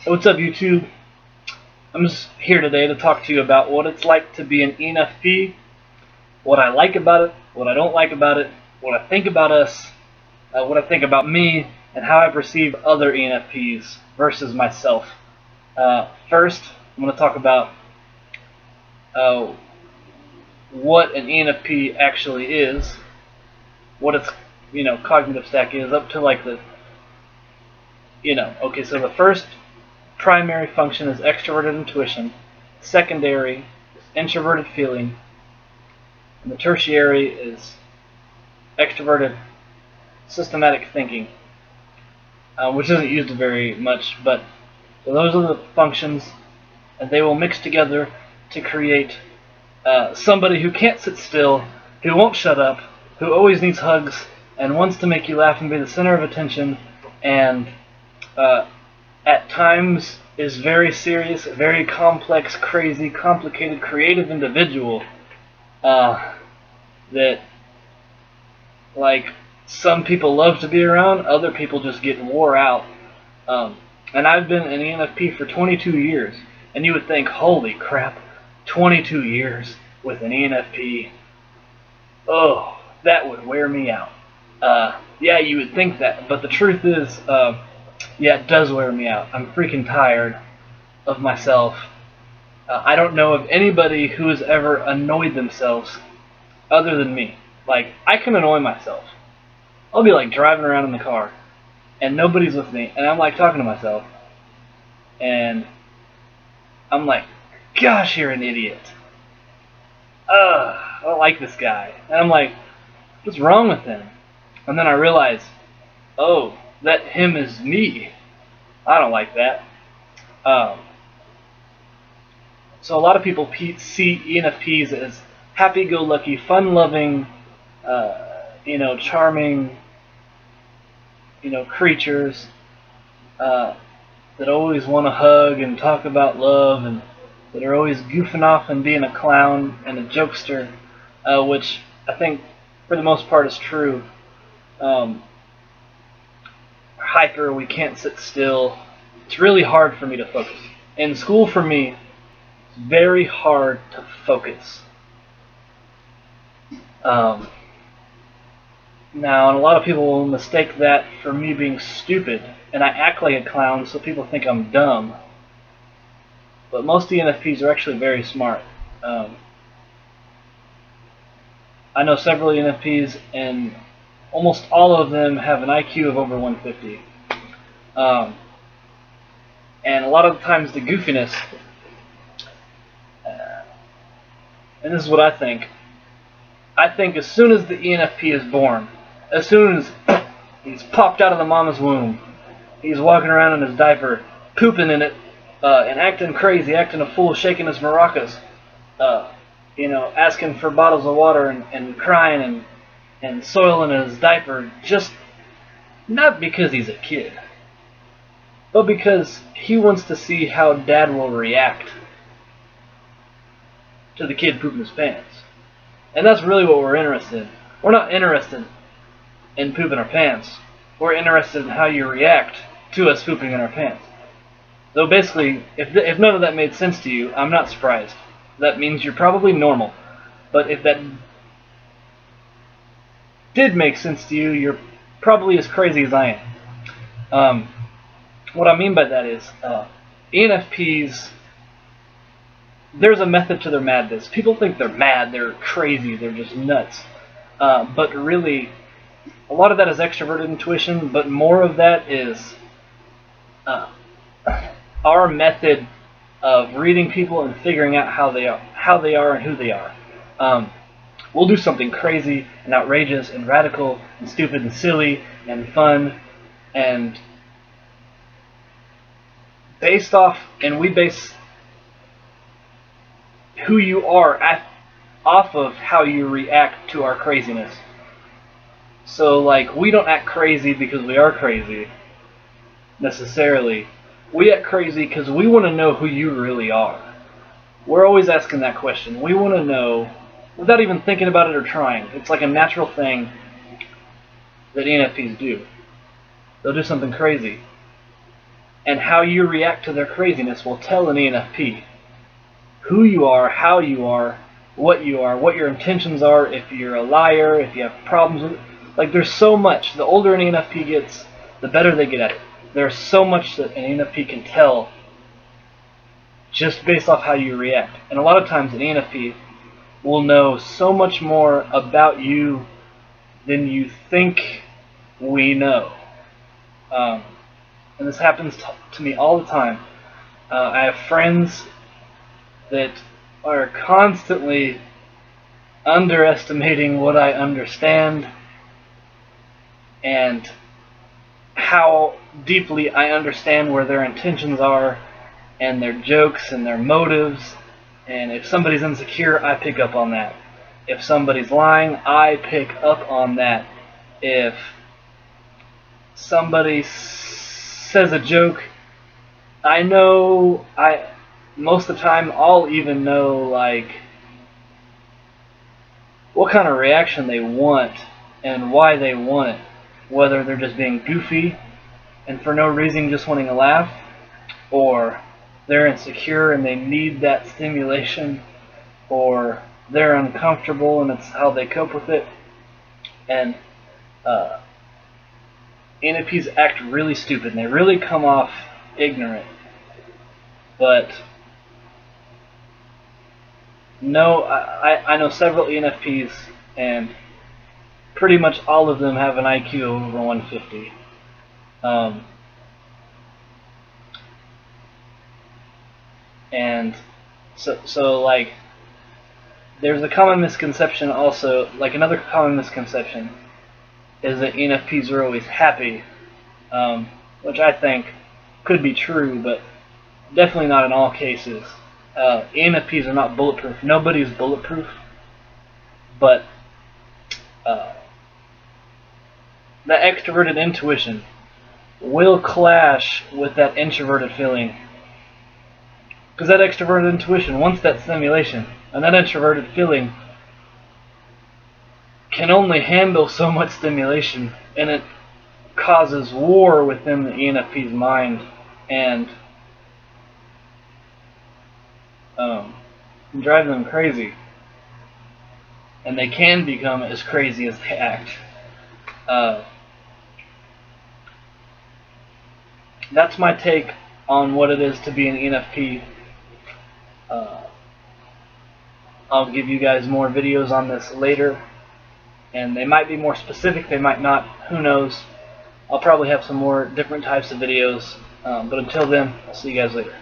What's up, YouTube? I'm just here today to talk to you about what it's like to be an ENFP, what I like about it, what I don't like about it, what I think about us, what I think about me, and how I perceive other ENFPs versus myself. First, I'm going to talk about uh, what an ENFP actually is, what its cognitive stack is, up to like okay. So the first primary function is extroverted intuition. Secondary is introverted feeling. And the tertiary is extroverted systematic thinking, which isn't used very much, but so those are the functions, and they will mix together to create somebody who can't sit still, who won't shut up, who always needs hugs, and wants to make you laugh and be the center of attention, and at times is very serious, very complex, crazy, complicated, creative individual that, like, some people love to be around, other people just get wore out. And I've been an ENFP for 22 years, and you would think, holy crap, 22 years with an ENFP, oh, that would wear me out. Yeah, you would think that, but the truth is, yeah, it does wear me out. I'm freaking tired of myself. I don't know of anybody who has ever annoyed themselves other than me. Like, I can annoy myself. I'll be like driving around in the car, and nobody's with me, and I'm like talking to myself, and I'm like, gosh, you're an idiot. I don't like this guy. And I'm like, what's wrong with him? And then I realize, oh, that him is me. I don't like that. So a lot of people see ENFPs as happy-go-lucky, fun-loving, charming, creatures that always want to hug and talk about love, and that are always goofing off and being a clown and a jokester, which I think for the most part is true. Hyper, we can't sit still. It's really hard for me to focus. In school, for me, it's very hard to focus. Now, and a lot of people will mistake that for me being stupid, and I act like a clown so people think I'm dumb. But most ENFPs are actually very smart. I know several ENFPs, and almost all of them have an IQ of over 150. And a lot of the times the goofiness, and this is what I think as soon as the ENFP is born, as soon as he's popped out of the mama's womb, he's walking around in his diaper, pooping in it, and acting crazy, acting a fool, shaking his maracas, asking for bottles of water and crying and soiling his diaper, just not because he's a kid, but because he wants to see how dad will react to the kid pooping his pants. And that's really what we're interested in. We're not interested in pooping our pants. We're interested in how you react to us pooping in our pants. So basically, if none of that made sense to you, I'm not surprised. That means you're probably normal. But if that did make sense to you, you're probably as crazy as I am. What I mean by that is, ENFPs, there's a method to their madness. People think they're mad, they're crazy, they're just nuts. But really, a lot of that is extroverted intuition, but more of that is our method of reading people and figuring out how they are and who they are. We'll do something crazy and outrageous and radical and stupid and silly and fun, and we base who you are off of how you react to our craziness. So, like, we don't act crazy because we are crazy, necessarily. We act crazy because we want to know who you really are. We're always asking that question. We want to know, without even thinking about it or trying. It's like a natural thing that ENFPs do. They'll do something crazy, And how you react to their craziness will tell an ENFP who you are, how you are, what your intentions are, if you're a liar, if you have problems with it. Like, there's so much. The older an ENFP gets, the better they get at it. There's so much that an ENFP can tell just based off how you react. And a lot of times an ENFP will know so much more about you than you think we know. And this happens to me all the time. I have friends that are constantly underestimating what I understand and how deeply I understand where their intentions are and their jokes and their motives. And if somebody's insecure, I pick up on that. If somebody's lying, I pick up on that. If somebody says a joke, I know, most of the time I'll even know like what kind of reaction they want and why they want it. Whether they're just being goofy and for no reason just wanting to laugh, or they're insecure and they need that stimulation, or they're uncomfortable and it's how they cope with it. And ENFPs act really stupid and they really come off ignorant. But no, I know several ENFPs, and pretty much all of them have an IQ over 150. And so like, there's a common misconception also, like another common misconception is that ENFPs are always happy, which I think could be true, but definitely not in all cases. ENFPs are not bulletproof. Nobody's bulletproof, but that extroverted intuition will clash with that introverted feeling. Because that extroverted intuition wants that stimulation, and that introverted feeling can only handle so much stimulation, and it causes war within the ENFP's mind, and drive them crazy. And they can become as crazy as they act. That's my take on what it is to be an ENFP. I'll give you guys more videos on this later, and they might be more specific, they might not, who knows. I'll probably have some more different types of videos, but until then, I'll see you guys later.